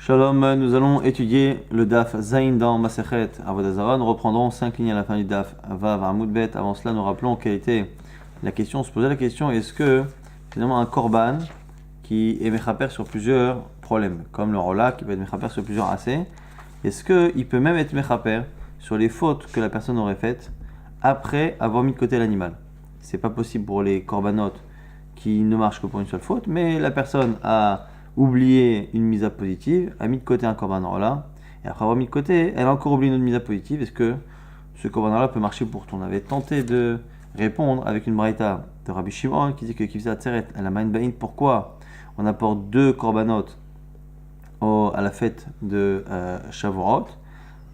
Shalom, nous allons étudier le Daf Zain dans Masechet Avodah Zarah. Nous reprendrons 5 lignes à la fin du Daf Vav Amud Bet. Avant cela, nous rappelons quelle était la question. On se posait la question, est-ce que finalement un korban qui est mechaper sur plusieurs problèmes, comme le rola qui peut être mechaper sur plusieurs assez, est-ce qu'il peut même être mechaper sur les fautes que la personne aurait faites après avoir mis de côté l'animal? C'est pas possible pour les corbanotes qui ne marchent que pour une seule faute, mais la personne a oublié une mise à positive, a mis de côté un korban rola, et après avoir mis de côté, elle a encore oublié une autre mise à positive. Est-ce que ce korban rola peut marcher pour tout? On avait tenté de répondre avec une braïta de Rabbi Shimon qui dit que Kivza Tseret, elle a main bain. Pourquoi on apporte deux corbanotes à la fête de Shavuot,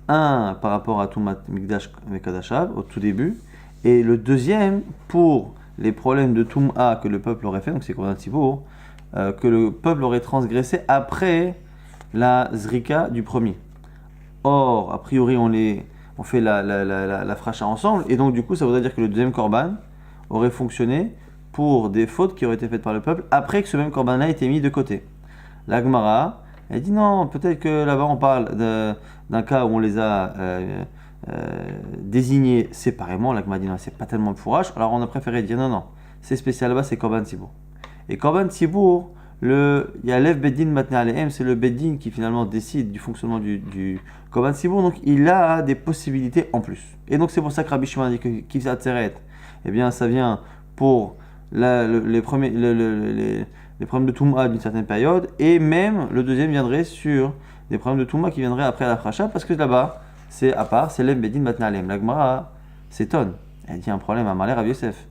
un par rapport à Tumat Mikdash Vekadashav au tout début, et le deuxième pour les problèmes de Tum'a que le peuple aurait fait, donc c'est Korban Tzibour, que le peuple aurait transgressé après la zrika du premier. Or, a priori, on fait la fracha ensemble, et donc du coup, ça voudrait dire que le deuxième korban aurait fonctionné pour des fautes qui auraient été faites par le peuple après que ce même korban-là ait été mis de côté. La Gemara, elle dit non, peut-être que là-bas on parle d'un cas où on les a désignés séparément. La Gemara dit non, c'est pas tellement le fourrage, alors on a préféré dire non, c'est spécial là-bas, c'est Korban Tzibour. Et Korban Tzibour, il y a Lev Beddin Matne Alehem, c'est le Beddin qui finalement décide du fonctionnement du Korban Tzibour, donc il a des possibilités en plus. Et donc c'est pour ça que Rabbi Shimon dit que Kivza Tseret, eh bien ça vient pour les problèmes de Touma d'une certaine période, et même le deuxième viendrait sur des problèmes de Touma qui viendraient après la Fracha, parce que là-bas, c'est à part, c'est Lev Beddin Matne Alehem. La Gemara s'étonne, elle dit un problème à Malé Rav Yosef.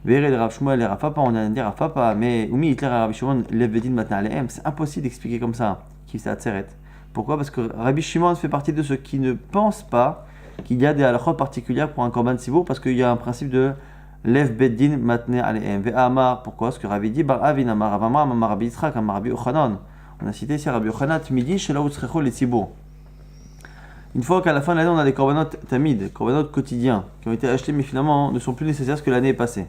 Véré le Rav Shmuel et Rav Papa, on a dit Rav Papa, mais Oumi Hitler et Rabbi Shimon Lev Beddin Matne Alehem, c'est impossible d'expliquer comme ça, Kivza Tseret. Pourquoi? Parce que Rabbi Shimon fait partie de ceux qui ne pensent pas qu'il y a des halachot particulières pour un korban tzibour, parce qu'il y a un principe de Lev Beddin Matne Alehem. Ve'amar, pourquoi? Parce que Rabbi dit Bar Avin Amar Rav Amar Amar Rabbi Yitzchak Amar Rabbi Yochanan. On a cité ici Rabbi Yochanan Tmidi Shela Utzrecho les tzibour. Une fois qu'à la fin de l'année on a des corbanotes tamid, corbanotes quotidiens, qui ont été achetés mais finalement ne sont plus nécessaires parce que l'année est passée.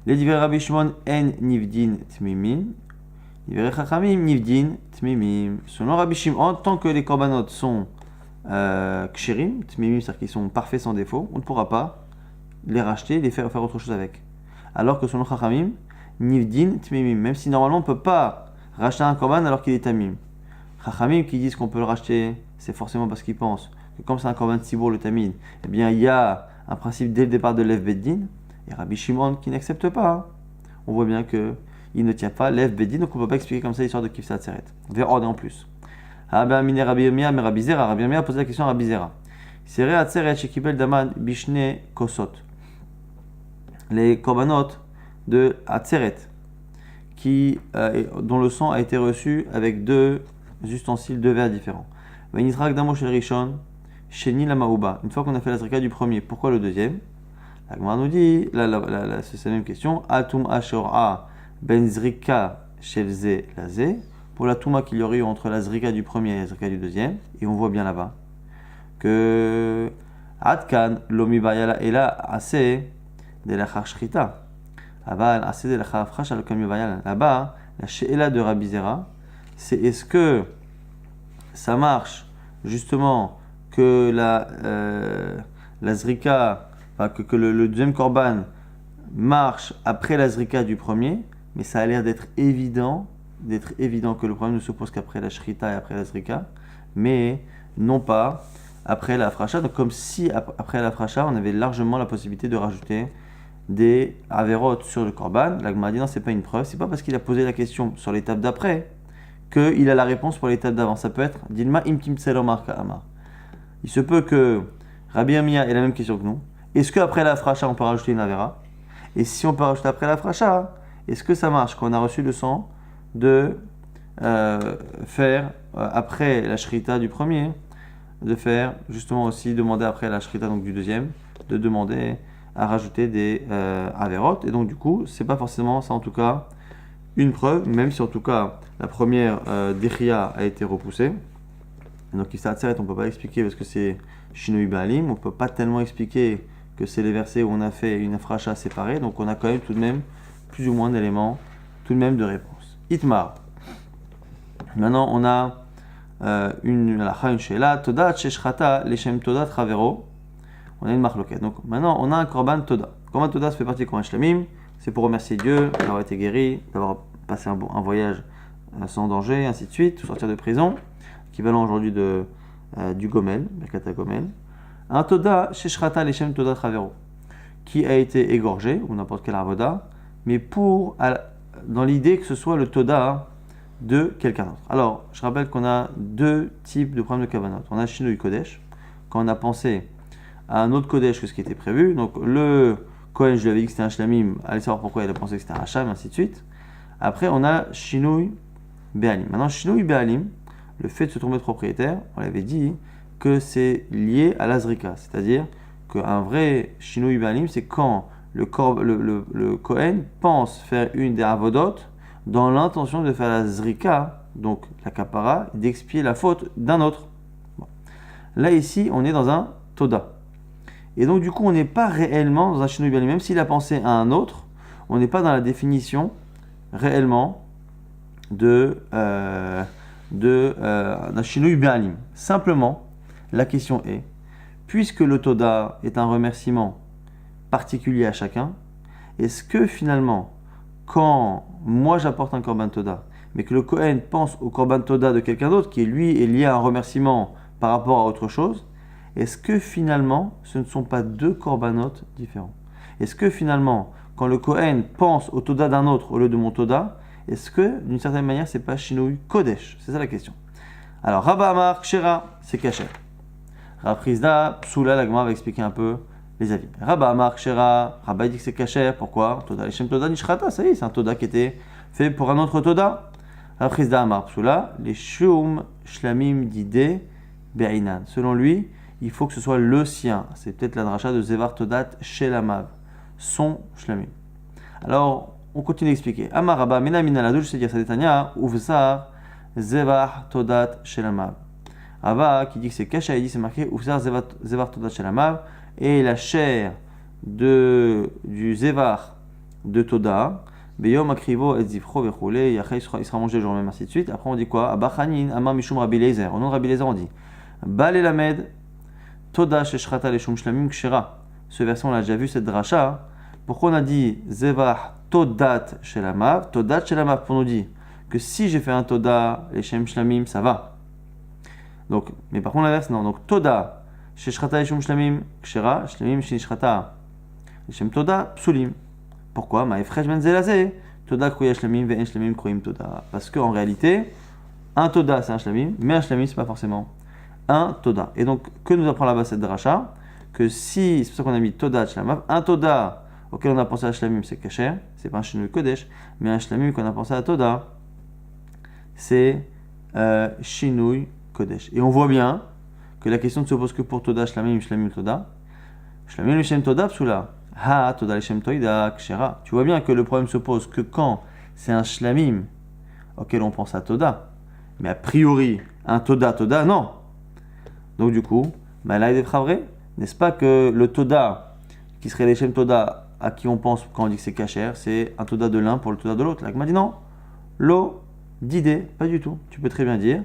Les divers Rabbi Shimon en nivdin tmimim, divers Chachamim nivdin tmimim. Selon Rabbi Shimon, tant que les corbanotes sont ksherim, tmimim, c'est-à-dire qu'ils sont parfaits sans défaut, on ne pourra pas les racheter, les faire autre chose avec. Alors que selon Chachamim, nivdin tmimim, même si normalement on ne peut pas racheter un korban alors qu'il est tamim. Chachamim qui disent qu'on peut le racheter, c'est forcément parce qu'ils pensent que comme c'est un korban tzibour le tamid, eh bien il y a un principe dès le départ de Lev Beddin. Et Rabbi Shimon qui n'accepte pas, on voit bien qu'il ne tient pas Lev Beddin, donc on ne peut pas expliquer comme ça l'histoire de Kivza Tseret. On verra en plus. Rabbi Yirmiyah, mais Rabbi Zera, Rabbi Yirmiyah a posé la question à Rabbi Zera. Sere Atzeret Shekibel Daman Bishne Kosot. Les korbanot de Atzeret, dont le sang a été reçu avec deux ustensiles, deux verres différents. Venitrak Damo Shel Rishon, Sheni Lamaouba. Une fois qu'on a fait la zrika du premier, pourquoi le deuxième? La Gemara nous dit, c'est la même question. Atum Ashora Ben Zrika Shelze Laze. Pour la Touma qu'il y aurait eu entre la Zrika du premier et la Zrika du deuxième. Et on voit bien là-bas que Adkan Lomi Bayala Ela Ase de la Shrita. Là-bas, Ase de la Frasha Lomi Bayala. Là-bas, la Sheela de Rabbi Zera, c'est est-ce que ça marche justement que la Zrika. Que le deuxième korban marche après la zrika du premier, mais ça a l'air d'être évident que le problème ne se pose qu'après la shrita et après la zrika, mais non pas après la fracha. Donc comme si après la fracha, on avait largement la possibilité de rajouter des averot sur le korban. La Gemara dit non, c'est pas une preuve, c'est pas parce qu'il a posé la question sur l'étape d'après qu'il a la réponse pour l'étape d'avant. Ça peut être Dilma imtim tselomar ka'amar. Il se peut que Rabbi Yirmiyah ait la même question que nous. Est-ce qu'après la fracha, on peut rajouter une avera? Et si on peut rajouter après la fracha, est-ce que ça marche quand on a reçu le sang de faire, après la shrita du premier, de faire justement aussi demander après la shrita donc du deuxième, de demander à rajouter des averot. Et donc du coup, c'est pas forcément ça en tout cas une preuve, même si en tout cas la première dechia a été repoussée. Et donc Kivza Tseret, on ne peut pas expliquer parce que c'est Shinui Baalim, on ne peut pas tellement expliquer que c'est les versets où on a fait une fracha séparée, donc on a quand même tout de même plus ou moins d'éléments tout de même de réponse. Itmar. Maintenant on a une halakha, une sheila, toda sheshrata leshem toda travero. On a une marloquette. Donc maintenant, on a un korban toda. Korban toda, ça fait partie du korban shlamim. C'est pour remercier Dieu d'avoir été guéri, d'avoir passé un voyage sans danger, ainsi de suite, sortir de prison, équivalent aujourd'hui du gomel, Birkat Gomel. Un toda sheshrata leshem toda travero, qui a été égorgé, ou n'importe quel avoda, mais dans l'idée que ce soit le toda de quelqu'un d'autre. Alors, je rappelle qu'on a deux types de problèmes de kavanot. On a Shinui Kodesh, quand on a pensé à un autre Kodesh que ce qui était prévu. Donc, le Kohen, je lui avais dit que c'était un Shlamim, allez savoir pourquoi il a pensé que c'était un Hacham, ainsi de suite. Après, on a Shinui Be'alim. Maintenant, Shinui Be'alim, le fait de se tromper de propriétaire, on l'avait dit que c'est lié à l'Azrika, c'est-à-dire qu'un vrai Shinui Be'alim, c'est quand le Kohen pense faire une des avodot dans l'intention de faire la zrika, donc la kapara, d'expier la faute d'un autre. Bon. Là, ici, on est dans un toda. Et donc, du coup, on n'est pas réellement dans un shinui b'alim. Même s'il a pensé à un autre, on n'est pas dans la définition réellement d'un shinui b'alim. Simplement, la question est, puisque le toda est un remerciement particulier à chacun, est-ce que finalement, quand moi j'apporte un korban toda, mais que le Kohen pense au korban toda de quelqu'un d'autre, qui lui est lié à un remerciement par rapport à autre chose, est-ce que finalement ce ne sont pas deux korbanot différents? Est-ce que finalement, quand le Kohen pense au toda d'un autre au lieu de mon toda, est-ce que d'une certaine manière c'est pas Shinui Kodesh? C'est ça la question. Alors Rabba Amar Kshera, c'est caché. Raprizda, Psula, la Gemara va expliquer un peu les avis. Rabba Amar Kshera, Rabba dit que c'est caché. Pourquoi? Toda Leshem Toda Nishrata, ça y est, c'est un toda qui était fait pour un autre toda. Raprizda Amar Psula, les Shum Shlamim Dide Be'inan. Selon lui, il faut que ce soit le sien. C'est peut-être la dracha de Zevar Todat Shelamav, son Shlamim. Alors, on continue d'expliquer. Amar Rabba Mena Minaladou, je sais dire ça détania, Uvzar Zevar Todat Shelamav. Rabba qui dit que c'est caché, il dit c'est marqué Uvzar Zevar Todat Shelamav, et la chair du Zevar de Toda, Beyom Akrivo et Zifro Vechoule, il sera mangé le jour même, ainsi de suite. Après on dit quoi? Abachanin Amar Mishum Rabbi Lezer. Au nom de Rabbi Lezer, on dit Bal Elamed Toda Sheshrata Leshum Shlamim Kshera. Ce verset, on l'a déjà vu, cette dracha. Pourquoi on a dit Zevar Todat Shelamav? Todat Shelamav, pour nous dire que si j'ai fait un Toda, les Shem Shlamim, ça va. Donc, mais par contre, l'inverse, non. Donc, Toda Sheshrata Leshum Shlamim Kshera, Shlamim Shishrata Leshem Toda Psulim. Pourquoi? Ma'efresh ben zelazeh. Toda Kruya Shlamim ve'en Shlamim Kroyim Toda. Parce qu'en réalité, un Toda, c'est un Shlamim, mais un Shlamim, c'est pas forcément un Toda. Et donc, que nous apprend là-bas cette dracha? Que si, c'est pour ça qu'on a mis Toda Shlamav, un Toda auquel on a pensé à Shlamim, c'est Kasher, c'est pas un Shinui Kodesh, mais un Shlamim qu'on a pensé à Toda, c'est Shinui Kodesh. Et on voit bien que la question ne se pose que pour Toda Shlamim, Shlamim Toda. Shlamim Leshem Toda, Psula. Ha, Toda Leshem Toida, Kshera. Tu vois bien que le problème se pose que quand c'est un Shlamim auquel on pense à Toda, mais a priori, un Toda, non. Donc du coup, Malaï Devravre, n'est-ce pas que le Toda, qui serait Leshem Toda, à qui on pense quand on dit que c'est Kasher, c'est un Toda de l'un pour le Toda de l'autre. Là, m'a dit non, l'eau d'idée, pas du tout. Tu peux très bien dire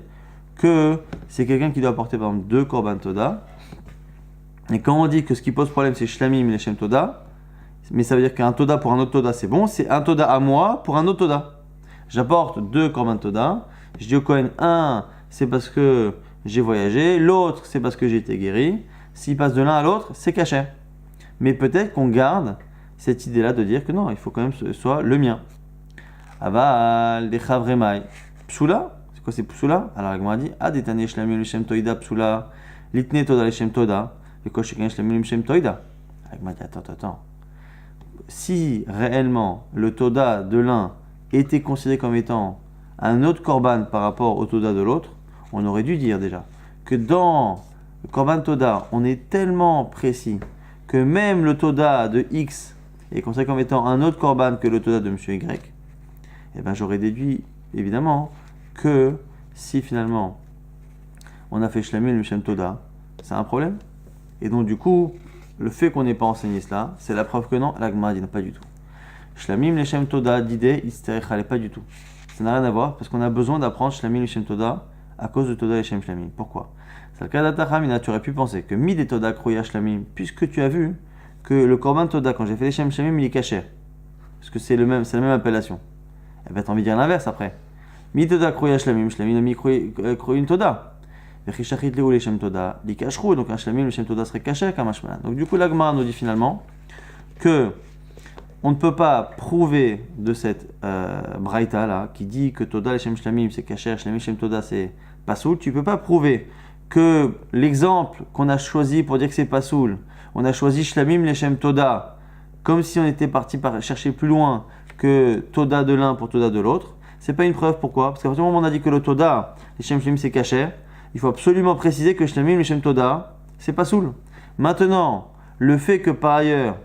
que c'est quelqu'un qui doit apporter par exemple deux Korban Toda. Et quand on dit que ce qui pose problème c'est Shlamim et Leshem Toda, mais ça veut dire qu'un Toda pour un autre Toda c'est bon, c'est un Toda à moi pour un autre Toda. J'apporte deux Korban Toda, je dis au Kohen, un c'est parce que j'ai voyagé, l'autre c'est parce que j'ai été guéri. S'il passe de l'un à l'autre, c'est caché. Mais peut-être qu'on garde cette idée-là de dire que non, il faut quand même que ce soit le mien. Aval, des chavremai. Psula, c'est quoi c'est Psula? Alors la Gemara dit, Adetane shlamim l'shem toida psula, litne toda l'shem toda, et quoi sheken shlamim l'shem toida. La Gemara dit, attends. Si réellement le toda de l'un était considéré comme étant un autre korban par rapport au toda de l'autre, on aurait dû dire déjà que dans le korban toda, on est tellement précis que même le toda de X est considéré comme étant un autre korban que le toda de monsieur Y. Et bien j'aurais déduit évidemment que si finalement on a fait shlamim le shem toda, c'est un problème. Et donc du coup, le fait qu'on n'ait pas enseigné cela, c'est la preuve que non, la Gemara dit non, pas du tout. Shlamim le shem toda d'idée, isterechale, pas du tout. Ça n'a rien à voir parce qu'on a besoin d'apprendre shlamim le shem toda à cause de Toda et Shem Shlamim. Pourquoi? Tu aurais pu penser que Mid et Toda Kruya Shlamim, puisque tu as vu que le Korban Toda, quand j'ai fait les Shem Shlamim, il est caché. Parce que c'est la même appellation. Eh bien, t'as envie de dire l'inverse après. Mid Toda Kruya Shlamim, Shlamim mi Kruyin Toda. Vechishachit Leu les Shem Toda, li Kashru, donc un Shlamim, le Shem Toda serait caché comme un Shmalan. Donc du coup, la Gemara nous dit finalement que on ne peut pas prouver de cette braïta là, qui dit que Toda et Shem Shlamim c'est caché, Shlamim Shem Toda c'est pasoul, tu ne peux pas prouver que l'exemple qu'on a choisi pour dire que c'est pasoul, on a choisi Shlamim les Shem Toda, comme si on était parti chercher plus loin que Toda de l'un pour Toda de l'autre. C'est pas une preuve, pourquoi? Parce qu'à partir du moment où on a dit que le Toda, les Shem Shlamim c'est caché, il faut absolument préciser que Shlamim les Shem Toda c'est pasoul. Maintenant, le fait que par ailleurs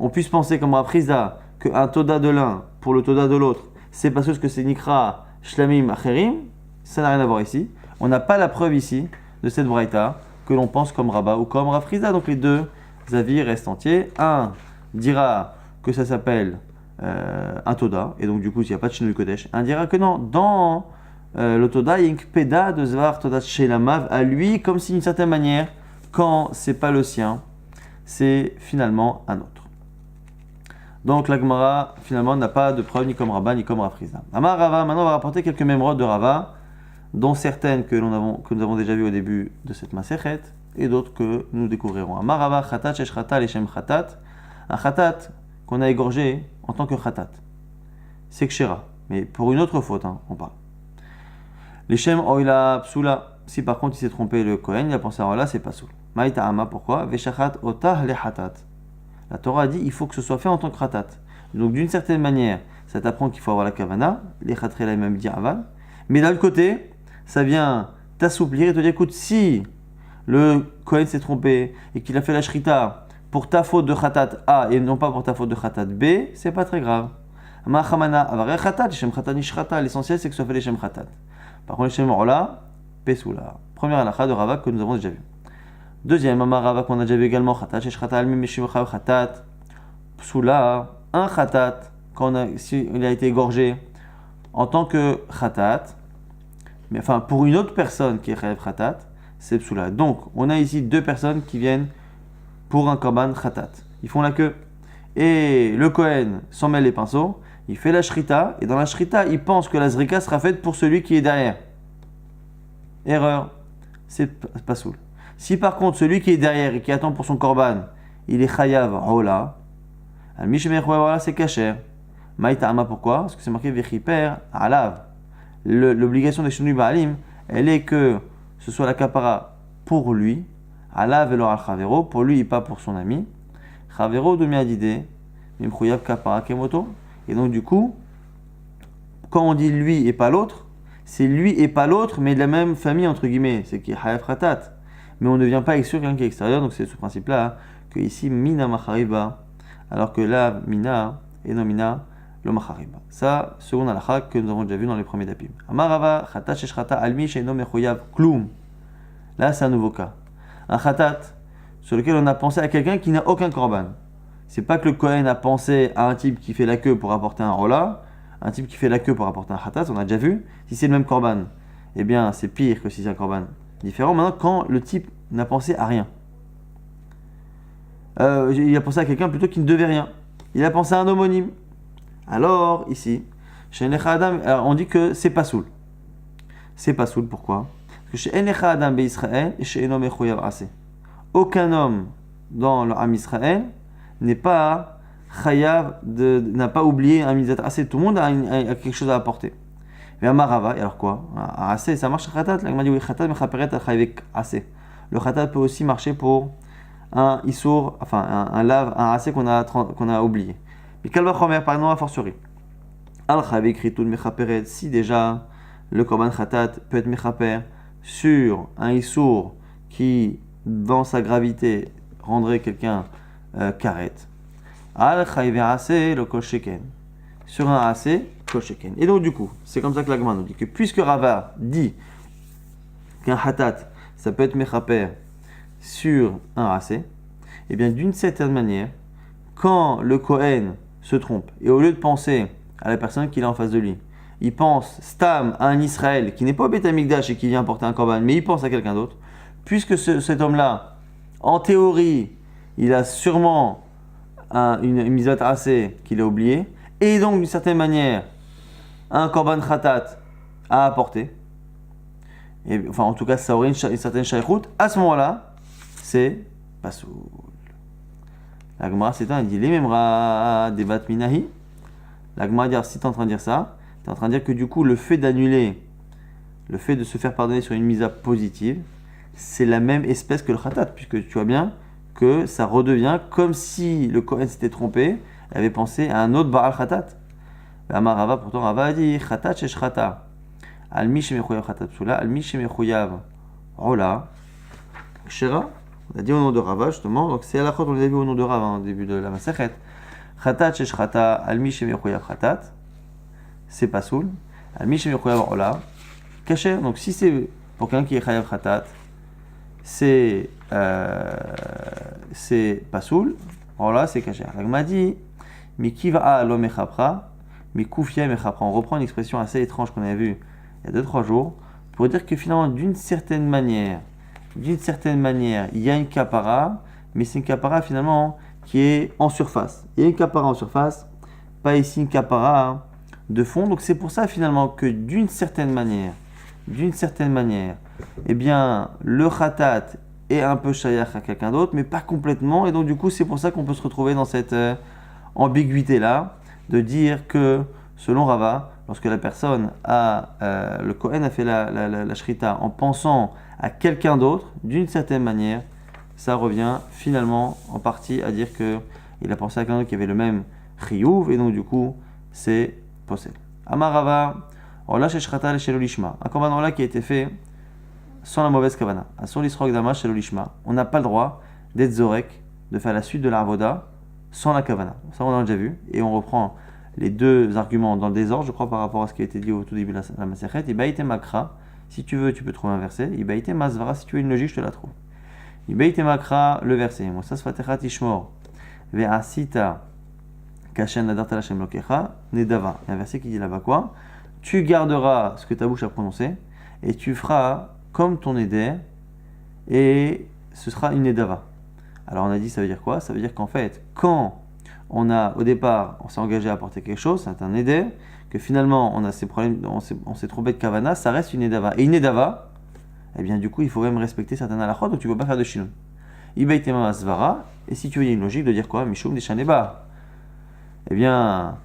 on puisse penser comme Raprisa qu'un Toda de l'un pour le Toda de l'autre, c'est parce que c'est Nikra Shlamim Acherim, ça n'a rien à voir ici. On n'a pas la preuve ici de cette braïta que l'on pense comme Rabat ou comme Raprisa. Donc les deux avis restent entiers. Un dira que ça s'appelle un Toda, et donc du coup, s'il n'y a pas de Shinui Kodesh. Un dira que non, dans le Toda, il y a une Kpeda de Zvar Toda Shelamav à lui, comme si d'une certaine manière, quand c'est pas le sien, c'est finalement un autre. Donc la Gemara finalement n'a pas de preuve ni comme Rabba ni comme Raprisa. Amar Rava, maintenant on va rapporter quelques mémorodes de Rava, dont certaines que nous avons déjà vues au début de cette Masechet, et d'autres que nous découvrirons. Amar Rava, Chatat, Shesh Chatat, Leshem Chatat, un Chatat qu'on a égorgé en tant que Chatat. C'est Kshera, mais pour une autre faute, on parle. Leshem Oila Psula, si par contre il s'est trompé le Kohen, il a pensé à Oila, c'est pas soul. Maïta Ama, pourquoi? Veshachat Otah Le Chatat. La Torah dit il faut que ce soit fait en tant que khatat. Donc d'une certaine manière, ça t'apprend qu'il faut avoir la kavana, les khatrela même dire aval. Mais d'un autre côté, ça vient t'assouplir et te dire écoute, si le Kohen s'est trompé et qu'il a fait la shrita pour ta faute de khatat A et non pas pour ta faute de khatat B, c'est pas très grave. L'essentiel c'est que ce soit fait les shem khatat. Par contre, les shem orla, pesula. Première halakha de Rava que nous avons déjà vu. Deuxième, Amar Rava qu'on a déjà vu également, Khatat, Shesh Khatat, Almim Meshim Khatat, Psula, un Khatat, si il a été égorgé en tant que Khatat, mais enfin pour une autre personne qui est Chayav Khatat, c'est Psula. Donc on a ici deux personnes qui viennent pour un Korban Khatat. Ils font la queue. Et le Kohen s'en mêle les pinceaux, il fait la Shrita, et dans la Shrita, il pense que la Zrika sera faite pour celui qui est derrière. Erreur, c'est pas soul. Si par contre celui qui est derrière et qui attend pour son korban, il est chayav ola, c'est kasher. Maïta'ama, pourquoi? Parce que c'est marqué vechiper alav. L'obligation des shenui ba'alim, elle est que ce soit la kapara pour lui, alav velo al chavero, pour lui et pas pour son ami. Chavero de miadide, mimchuyav kapara kemoto. Et donc du coup, quand on dit lui et pas l'autre, c'est lui et pas l'autre, mais de la même famille entre guillemets, c'est qui est chayav khatat. Mais on ne vient pas exclure quelqu'un qui est extérieur, donc c'est ce principe-là, que ici, mina machariba, alors que là, mina, et non mina, lo machariba. Ça, selon halakha que nous avons déjà vu dans les premiers dapim. Amarava, khatat shesh khata almi sheino mechoyav kloum. Là, c'est un nouveau cas. Un khatat, sur lequel on a pensé à quelqu'un qui n'a aucun korban. C'est pas que le Kohen a pensé à un type qui fait la queue pour apporter un rola, un type qui fait la queue pour apporter un khatat, on a déjà vu. Si c'est le même korban, eh bien, c'est pire que si c'est un korban différent. Maintenant, quand le type n'a pensé à rien, il a pensé à quelqu'un plutôt qui ne devait rien. Il a pensé à un homonyme. Alors, ici, chez Enecha Adam, on dit que c'est pas soul. C'est pas soul, pourquoi? Parce que chez Enecha Adam be Israël et chez Enom Echoyav Ase. Aucun homme dans le Ham Israël n'est pas chayav, n'a pas oublié un mitzvah Ase. Tout le monde a quelque chose à apporter. Mais à Marava, alors quoi? Assez, ça marche à Khatat. La Gemara dit oui, Khatat, mais Khaperet al-Chayvek assez. Le Khatat peut aussi marcher pour un Issour, enfin un lave, un assez qu'on a oublié. Mais Kalva Chomer, par exemple, a fortiori. Al-Chayvek Ritoun Mechaperet, si déjà le Korban Khatat peut être Mechaper sur un Issour qui, dans sa gravité, rendrait quelqu'un karet. Al-Chayvek assez, le Kosheken. Sur un assez, Kosheken. Et donc du coup, c'est comme ça que la Gemara nous dit que puisque Rava dit qu'un hatat, ça peut être mechaper sur un assez, et bien d'une certaine manière, quand le Kohen se trompe, et au lieu de penser à la personne qu'il a en face de lui, il pense stam à un Israël qui n'est pas au Beth Amikdash et qui vient porter un korban, mais il pense à quelqu'un d'autre, puisque cet homme-là, en théorie, il a sûrement une mitzvah assez qu'il a oublié, et donc d'une certaine manière, un korban khatat à apporter, et, enfin en tout cas ça aurait une certaine shaykhout, à ce moment-là, c'est pasoul. La Gemara c'est il dit les memra devat minahi. La Gemara dit si tu es en train de dire ça, tu es en train de dire que du coup le fait d'annuler, le fait de se faire pardonner sur une misa positive, c'est la même espèce que le khatat, puisque tu vois bien que ça redevient comme si le Kohen s'était trompé, avait pensé à un autre Baal Khatat. Amar Rava, pourtant Rava a dit Khatat shesh khata. Al mi shemechuyav khatat psula, al mi shemechuyav rola. Kshera, on a dit au nom de Rava justement, donc c'est à la fois on les a vu au nom de Rava au début de la Masechet. Khatat shesh khata, al mi shemechuyav khatat, c'est pasoul. Al mi shemechuyav rola. Kasher, donc si c'est pour quelqu'un qui est chayav khatat, c'est pasoul, voilà, c'est kasher. La Gemara dit mi kiva lo mechapra, mi kufia mechapra. On reprend une expression assez étrange qu'on avait vue il y a 2-3 jours pour dire que finalement d'une certaine manière, il y a une kapara, mais c'est une kapara finalement qui est en surface. Il y a une kapara en surface, pas ici une kapara de fond. Donc c'est pour ça finalement que d'une certaine manière, eh bien, le khatat est un peu shayach à quelqu'un d'autre, mais pas complètement. Et donc, du coup, c'est pour ça qu'on peut se retrouver dans cette ambiguïté-là, de dire que, selon Rava, lorsque la personne le Kohen a fait la shrita en pensant à quelqu'un d'autre, d'une certaine manière, ça revient finalement en partie à dire qu'il a pensé à quelqu'un d'autre qui avait le même chiyuv, et donc, du coup, c'est possède. Amar Rava. Un korban rola qui a été fait sans la mauvaise kavana. On n'a pas le droit d'être zorek, de faire la suite de l'avoda sans la kavana. Ça, on l'a déjà vu. Et on reprend les deux arguments dans le désordre, je crois, par rapport à ce qui a été dit au tout début de la Masechet. Ibaïte makra, si tu veux, tu peux trouver un verset. Ibaïte masvara, si tu veux une logique, je te la trouve. Ibaïte makra, le verset. Mosas fatechat ishmor. Ve'asita kashen nadarta lashem lokecha. Nedava. Il y a un verset qui dit là-bas quoi? Tu garderas ce que ta bouche a prononcé et tu feras comme ton éder et ce sera une nedava. Alors on a dit ça veut dire quoi? Ça veut dire qu'en fait quand au départ on s'est engagé à apporter quelque chose, c'est un éder, que finalement on a ces problèmes, on s'est trompé de kavana, ça reste une nedava. Et une nedava, eh bien du coup il faut même respecter certaines halachot, donc tu ne peux pas faire de shilun. Ibaïtema asvara, et si tu veux il y a une logique de dire quoi? Mishum deshaneba. Eh bien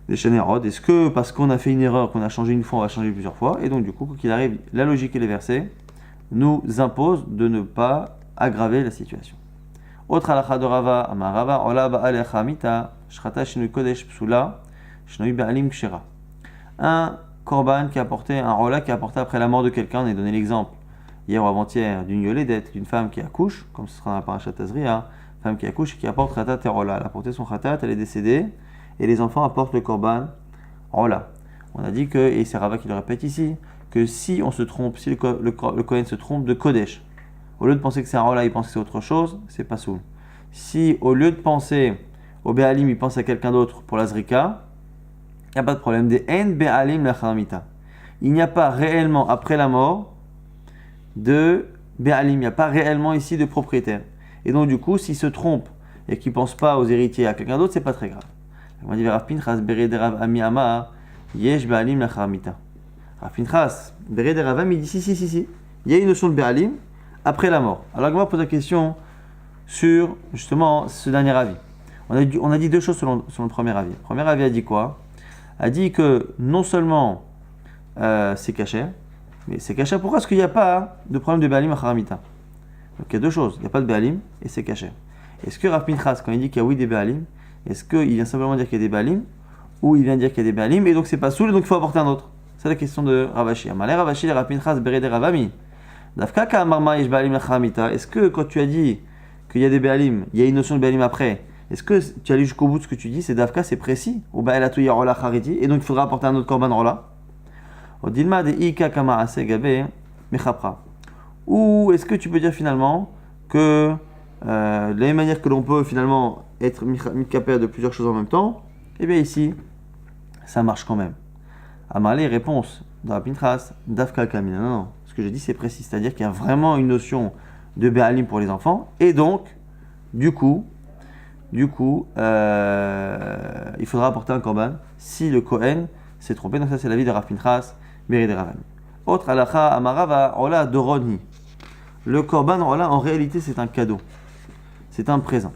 des chanerod, est-ce que parce qu'on a fait une erreur, qu'on a changé une fois, on va changer plusieurs fois, et donc du coup, quoi qu'il arrive, la logique et les versets nous imposent de ne pas aggraver la situation. Autre halakha de Rava, Amar Rava, Ola ba'alecha mita, shrata shinui kodesh psula, shinui ba'alim kshera. Un korban qui a apporté, un rola qui a apporté après la mort de quelqu'un, on a donné l'exemple hier ou avant-hier d'une yoledette, d'une femme qui accouche, comme ce sera dans la parashat Tazria, femme qui accouche et qui apporte khatat et rola. Elle a apporté son khatat, elle est décédée, et les enfants apportent le korban rola. On a dit que, et c'est Rava qui le répète ici, que si on se trompe, si le Kohen se trompe de Kodesh, au lieu de penser que c'est un rola, il pense que c'est autre chose, c'est pas soul. Si au lieu de penser au Be'alim, il pense à quelqu'un d'autre pour la Zrika, il n'y a pas de problème. Des En Be'alim Lacharamita. Il n'y a pas réellement, après la mort, de Be'alim, il n'y a pas réellement ici de propriétaire. Et donc du coup, s'il se trompe et qu'il ne pense pas aux héritiers à quelqu'un d'autre, c'est pas très grave. On dit Rav Pinchas Bered Rav Ami Amar Yesh Be'alim Lacharamita. Rav Pinchas Bered Rav Ami dit si. Il y a une notion de Be'alim après la mort. Alors on va poser la question sur justement ce dernier avis. On a dit deux choses selon le premier avis. Le premier avis a dit quoi? A dit que non seulement c'est caché, mais c'est caché. Pourquoi est-ce qu'il n'y a pas de problème de Be'alim Lacharamita? Donc il y a deux choses. Il n'y a pas de Be'alim et c'est caché. Est-ce que Rav Pinchas, quand il dit qu'il y a oui des Be'alim, est-ce qu'il vient simplement dire qu'il y a des Baalim ou il vient dire qu'il y a des Baalim et donc c'est pas soul et donc il faut apporter un autre? C'est la question de Ravashi. Amalé Ravashi, Rav Pinchas Bered Ravami. Dafka ka Marma Yesh Baalim Lacharamita. Est-ce que quand tu as dit qu'il y a des Baalim, il y a une notion de Baalim après, est-ce que tu as allé jusqu'au bout de ce que tu dis? C'est Dafka, c'est précis. Ou Ba'elatu Yarola Chariti et donc il faudra apporter un autre Korban Rola. Odilma de Ika Kama Ase Gabe Mechapra. Ou est-ce que tu peux dire finalement que de la même manière que l'on peut finalement être mitkaper de plusieurs choses en même temps, et bien ici, ça marche quand même. Amarlé, réponse dans la Pintras, Dafka Kamina. Non, non, ce que j'ai dit c'est précis, c'est-à-dire qu'il y a vraiment une notion de Béalim pour les enfants, et donc, du coup, il faudra apporter un korban si le Kohen s'est trompé. Donc ça c'est l'avis de Rav Pintras, Beri de Ravani. Autre halacha, Amarava, Ola Doroni. Le korban Ola, en réalité c'est un cadeau, c'est un présent.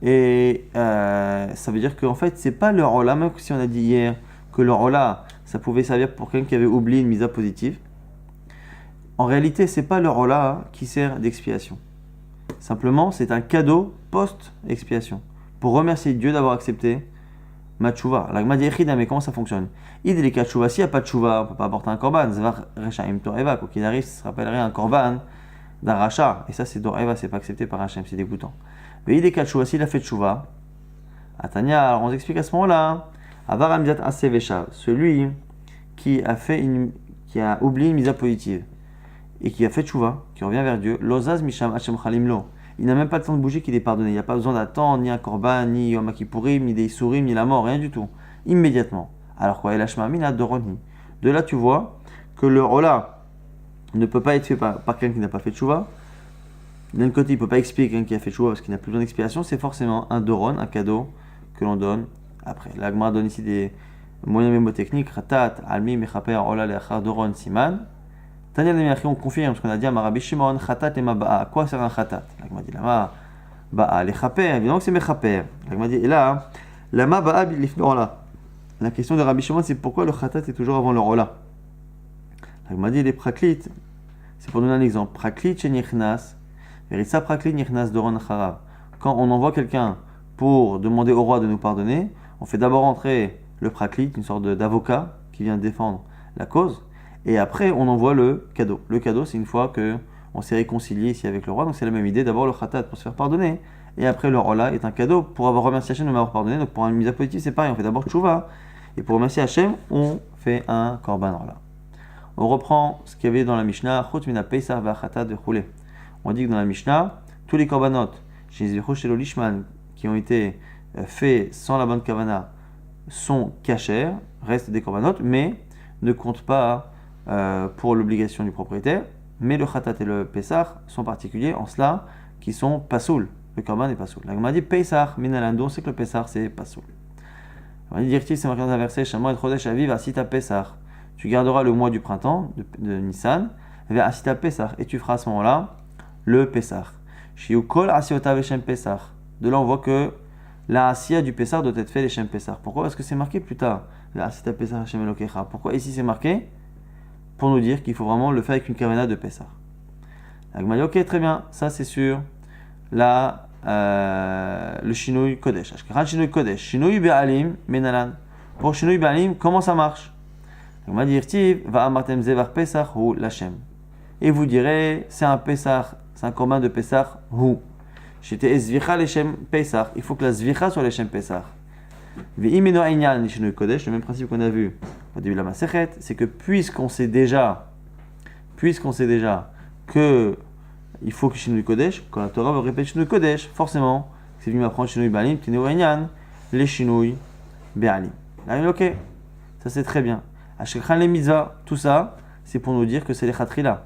Et ça veut dire qu'en fait c'est pas le Ola, même si on a dit hier que le Ola ça pouvait servir pour quelqu'un qui avait oublié une misa positive. En réalité c'est pas le Ola qui sert d'expiation. Simplement, c'est un cadeau post-expiation pour remercier Dieu d'avoir accepté ma tchouva. La Gemara dit mais comment ça fonctionne? Il dit tchouva, s'il n'y a pas de tchouva, on ne peut pas apporter un korban. Zvar rechaim toreva, quoi qu'il arrive, ça se rappellerait un korban d'un rachat. Et ça, c'est doreva, c'est pas accepté par Hachem, c'est dégoûtant. Mais il dit tchouva, s'il a fait tchouva, Atania, alors on explique à ce moment-là, Avar amizat asevesha, celui qui a oublié une misa positive et qui a fait tchouva, qui revient vers Dieu, lozaz misham Hachem chalimlo. Il n'a même pas le temps de bouger qu'il est pardonné. Il n'y a pas besoin d'attendre ni un korban, ni Yom Kippourim, ni des Isurim, ni la mort, rien du tout. Immédiatement. Alors quoi, Elashma Mina Doroni. De là, tu vois que le Ola ne peut pas être fait par quelqu'un qui n'a pas fait tchouva. D'un côté, il ne peut pas expier quelqu'un qui a fait tchouva parce qu'il n'a plus besoin d'expiation. C'est forcément un Doron, un cadeau que l'on donne après. La Gemara donne ici des moyens mémotechniques. Ratat, Almi, Mechaper, Ola, Leachar, Doron, Siman. Tania de Miachi, on confirme ce qu'on a dit à Marabi Shimon, Khatat et Maba'a. À quoi sert un Khatat? La Gemara dit Lama Ba'a, les Chaper, évidemment que c'est Mechaper. La Gemara dit, et là, Lama Ba'a, l'Ifnola. La question de Rabbi Shimon, c'est pourquoi le Khatat est toujours avant le Rola. La Gemara dit, les Praklit, c'est pour donner un exemple. Praklit chez Nichnas, Veritza Praklit Nichnas Doron Charav. Quand on envoie quelqu'un pour demander au roi de nous pardonner, on fait d'abord entrer le Praklit, une sorte d'avocat qui vient défendre la cause. Et après, on envoie le cadeau. Le cadeau, c'est une fois qu'on s'est réconcilié ici avec le roi. Donc c'est la même idée. D'abord le khatat pour se faire pardonner. Et après le rola est un cadeau pour avoir remercié Hachem de m'avoir pardonné. Donc pour une mise à positive, c'est pareil. On fait d'abord tchouva. Et pour remercier Hachem, on fait un korban rola. On reprend ce qu'il y avait dans la Mishnah. Chut mina peisar v'achatat de choulé. On dit que dans la Mishnah, tous les korbanot chez Zvichot Lishman qui ont été faits sans la bonne kavana sont cachers, restent des korbanot, mais ne comptent pas pour l'obligation du propriétaire, mais le khatat et le pesach sont particuliers en cela qui sont pasoul. Le korban est pasoul. La Gemara dit pesach minalando, on sait que le pesach c'est pasoul. On dit directif, c'est marqué dans un verset, Shamo et chodesh aviv asita pesach. Tu garderas le mois du printemps de Nissan, vers asita pesach, et tu feras à ce moment-là le pesach. Shiu kol asiota veshem pesach. De là on voit que la asia du pesach doit être fait les shem pesach. Pourquoi? Parce que c'est marqué plus tard. La asita pesach Hashem elokecha. Pourquoi ici c'est marqué? Pour nous dire qu'il faut vraiment le faire avec une kavana de Pessah. La Gemara dit, ok, très bien, ça c'est sûr. Là, le Shinui Kodesh. Ashkeran Shinui Kodesh. Shinui Be'alim Menalan. Pour Shinui Be'alim, comment ça marche? La Gemara dit, Irtiv, va amartem zevar Pessah ou Lachem. Et vous direz, c'est un Pessah, c'est un korban de Pessah ou. J'étais Ezvicha Lechem Pessah. Il faut que la Zvicha soit Lechem Pessah. Ve'imeno Einyan ni Shinui Kodesh, le même principe qu'on a vu au début de la Masechet, c'est que puisqu'on sait déjà que il faut que Shinui Kodesh, quand la Torah veut répéter Shinui Kodesh, forcément, c'est venu m'apprendre Shinui Baalim, Tineo Einyan, les Shinui Be'alim. Là, ok, ça c'est très bien. Ashekhan les mitzvahs, tout ça, c'est pour nous dire que c'est les Khatrila.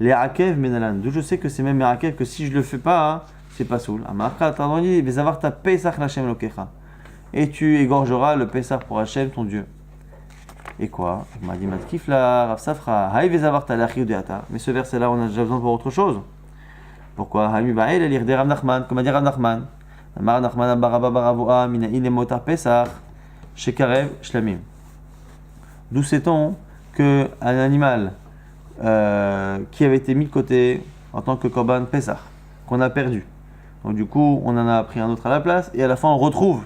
Les Akev Menalan, d'où je sais que c'est même les Akev, que si je le fais pas, c'est pas soul. Amarka, t'as dit, Bezavarta Pesach Lachem Lokecha. Et tu égorgeras le Pessah pour Hachem, ton Dieu. Et quoi? Il m'a dit Matkifla, Rav Safra, Haï Vezavarta Lachi Udeata. Mais ce verset-là, on a déjà besoin de voir autre chose. Pourquoi? Haïmi Baïl, lire des Rav Nachman, comme a dit Rav Nachman. Amar Nachman Abaraba Baravoa, Minaïn et Motar Pessah, Shekarev Shlamim. D'où sait-on qu'un animal qui avait été mis de côté en tant que Korban Pessah, qu'on a perdu. Donc du coup, on en a pris un autre à la place, et à la fin, on retrouve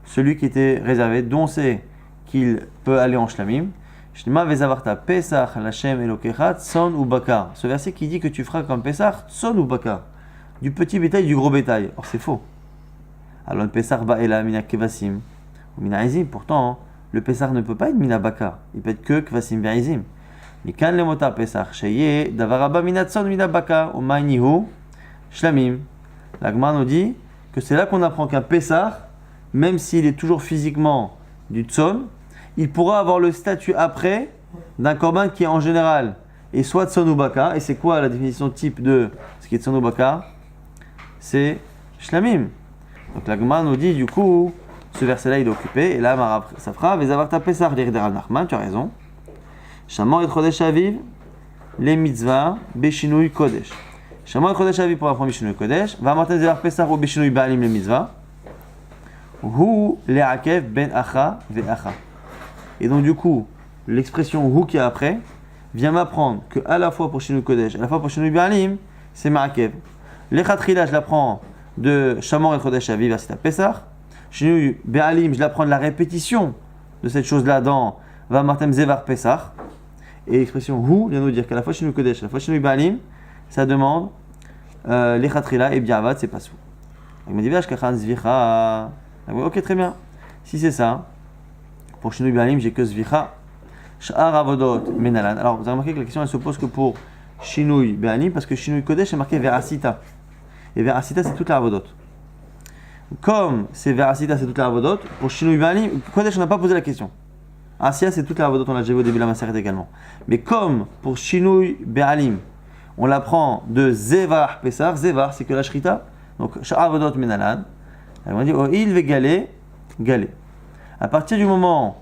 celui qui était réservé, dont on sait qu'il peut aller en shlamim. Shlema vezavarta pesach lachem elokechat son ou bakar. Ce verset qui dit que tu feras comme pesach son ou bakar, du petit bétail, du gros bétail. Or c'est faux. Alors le pesach ba'ela mina kevasim ou mina izim. Pourtant, le pesach ne peut pas être mina bakar. Il peut être que kevasim ve'izim. Mikan lemota pesach sheye davaraba mina tson mina bakar ou ma'inihu shlamim. La Gemara nous dit que c'est là qu'on apprend qu'un pesach, même s'il est toujours physiquement du tson, il pourra avoir le statut après d'un korban qui est en général et soit Tson ou Baka. Et c'est quoi la définition type de ce qui est Tson ou Baka? C'est Shlamim. Donc la Gemara nous dit du coup, ce verset-là il est occupé, et là ça fera Vezavar Pesach l'Irder Nachman, tu as raison. Shamor et Chodesh Aviv, les mitzvahs, Beshinui Kodesh. Shamor et Chodesh Aviv pour apprendre Beshinui Kodesh, va Martin Zevar Pesach ou Beshinui Baalim les mitzvahs. Hu le'akev ben acha ve'acha. Et donc du coup, l'expression hu qui est après vient m'apprendre que à la fois pour Shinui Kodesh, à la fois pour Shinui Baalim, c'est ma'akev. L'echatrila, je l'apprends de Shamor et Chodesh Aviv, verset à Pesach. Shinui Baalim, je l'apprends de la répétition de cette chose-là dans Va Martem Zevar Pesach. Et l'expression hu vient nous dire qu'à la fois Shinui Kodesh, à la fois Shinui Baalim, ça demande l'echatrila et biavad, c'est pas sous. Il m'a dit Vashkachan Zvicha. Ok, très bien. Si c'est ça, pour Shinui Baalim, j'ai que Zvicha. Sh'ar Avodot Menalan. Alors, vous avez remarqué que la question elle se pose que pour Shinui Baalim, parce que Shinui Kodesh est marqué Verasita. Et Verasita, c'est toute la Avodot. Comme c'est Verasita, c'est toute la Avodot, pour Shinui Baalim, Kodesh, on n'a pas posé la question. Asia, c'est toute la Avodot, on l'a déjà vu au début de la Maseret également. Mais comme pour Shinui Baalim, on l'apprend de Zevar Pesach, Zevar, c'est que la Shrita. Donc, Sh'ar Avodot Menalan. On va dire oh, il va galer. À partir du moment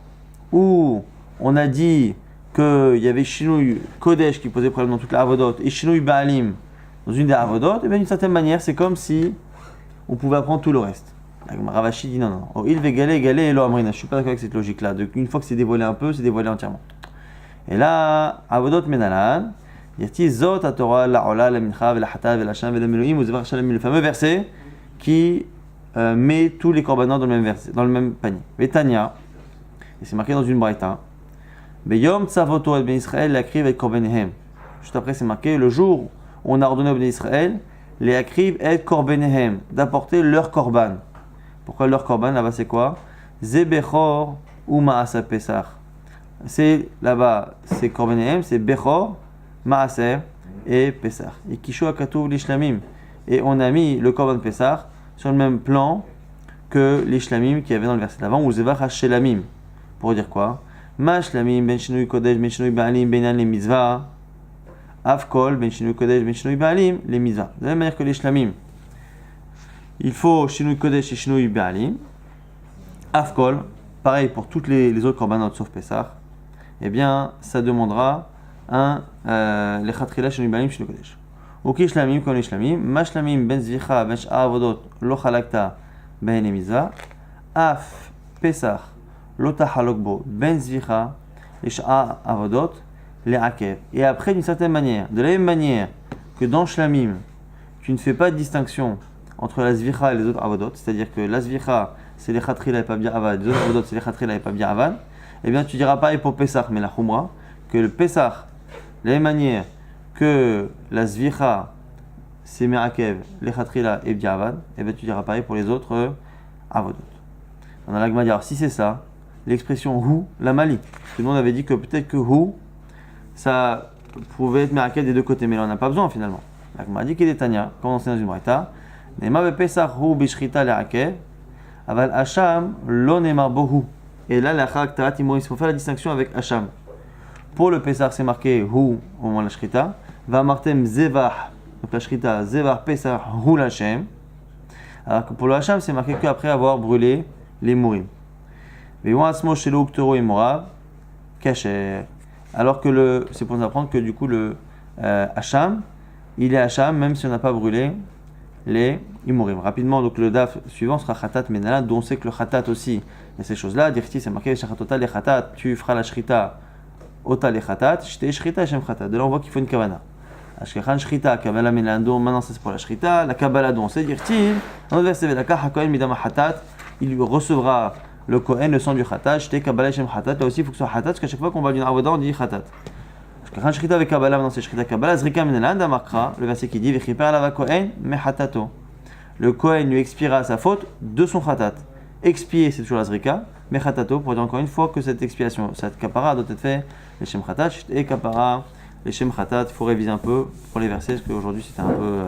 où on a dit qu'il y avait Shinui Kodesh qui posait problème dans toute la Avodot et Shinui Baalim dans une des Avodot, et bien d'une certaine manière, c'est comme si on pouvait apprendre tout le reste. Ravashi dit non. Oh, il va galer et lo amrina. Je suis pas d'accord avec cette logique-là. Une fois que c'est dévoilé un peu, c'est dévoilé entièrement. Et là, Avodot Menalan, Yati Zot Torah la Ola la Mincha la Hata la Sham la Meluim ou Zevar Shalem, le fameux verset qui met tous les korbanot dans le même verset, dans le même panier. Betania, et c'est marqué dans une braïta. Beyom Tzavoto et Ben Israël l'akriv et korbenehem. Juste après, c'est marqué le jour où on a ordonné au Ben Israël les akriv et korbenehem d'apporter leur korban. Pourquoi leur korban là-bas c'est quoi? Zebechor ou Maasa Pesach. C'est là-bas, c'est korbenehem, c'est Bechor, Maaser et Pesach. Et Kishu Akatouv l'Ishlamim. Et on a mis le korban Pesach sur le même plan que les shlamim qu'il y avait dans le verset d'avant, ou Zevar HaShelamim. Pour dire quoi? Ma shlamim ben shinui kodesh ben shinui baalim benan les mitzvah. Avkol ben shinui kodesh ben shinui baalim les mitzvah. De la même manière que les shlamim, il faut shinui kodesh et shinui baalim. Avkol, pareil pour toutes les autres korbanot sauf Pesach, eh bien ça demandera un lechatrila shinui baalim shinui kodesh. Ok, shlamim comme les shlamim, ma shlamim ben zvicha ben sh'ar avodot lo chalakta ben emiza, af pesach lo tahalokbo ben zvicha les sh'ar avodot les akev. Et après, d'une certaine manière, de la même manière que dans shlamim, tu ne fais pas de distinction entre la zvicha et les autres avodot, c'est-à-dire que la zvicha c'est les chatrila et pas bien avad, les autres avodot c'est les chatrila et pas bien avad, et bien tu diras pareil pour pesach, mais la chumra, que le pesach, de la même manière que la zvicha, c'est me'akev, lechatrila et b'diavad, et bien tu diras pareil pour les autres avodot. On a l'agma dit, alors si c'est ça, l'expression hu, la mali. Tout le monde avait dit que peut-être que hu, ça pouvait être me'akev des deux côtés, mais là on n'a pas besoin finalement. L'agma dit qu'il est tanya, quand on enseigne dans une braïta, nema be'pesach hu b'shrita le'akev, aval hacham lo nemar bohu. Et là, la charakterat il faut faire la distinction avec hacham. Pour le Pesach, c'est marqué hu au moment de la Shrita. Va martem zevah, donc la Shrita, zevah Pesach hu l'Hashem. Alors que pour le Hacham, c'est marqué qu'après avoir brûlé les mourim. Ve'yon asmo shelo uktoro et morav, kacher. Alors que c'est pour nous apprendre que du coup le Hacham, il est Hacham même si on n'a pas brûlé les imurim. Rapidement, donc le daf suivant sera Khatat Menala, dont on sait que le Khatat aussi, il y a ces choses-là. Dirti, c'est marqué Shachatota le Khatat, tu feras la Shrita. Ota le Khatat, Shte Shrita, Shem Khatat. De là, on voit qu'il faut une Kavana. Ashkechan Shrita, Kabbalah Melando, maintenant c'est pour la Shrita. La Kabbalah, dont c'est Dirti, dans le verset Vedaka, Hakohen Midama Khatat, il recevra le Kohen, le sang du Khatat, Shte Kabbalah Shem Khatat. Là aussi, il faut que ce soit Khatat, parce qu'à chaque fois qu'on va d'une Avoda, on dit Khatat. Ashkechan Shrita avec Kabbalah, maintenant c'est Shrita Kabbalah, Zrika Menalan, Makra, le verset qui dit Vechiper Lava Kohen, Mehatato. Le Kohen lui expiera sa faute de son Khatat. Expier, c'est toujours la Zrika, mais Khatato, pour dire encore une fois que cette expiation, cette kapara doit être faite les Shem Khatat, et kapara, les Shem Khatat, il faut réviser un peu pour les versets, parce qu'aujourd'hui c'était un peu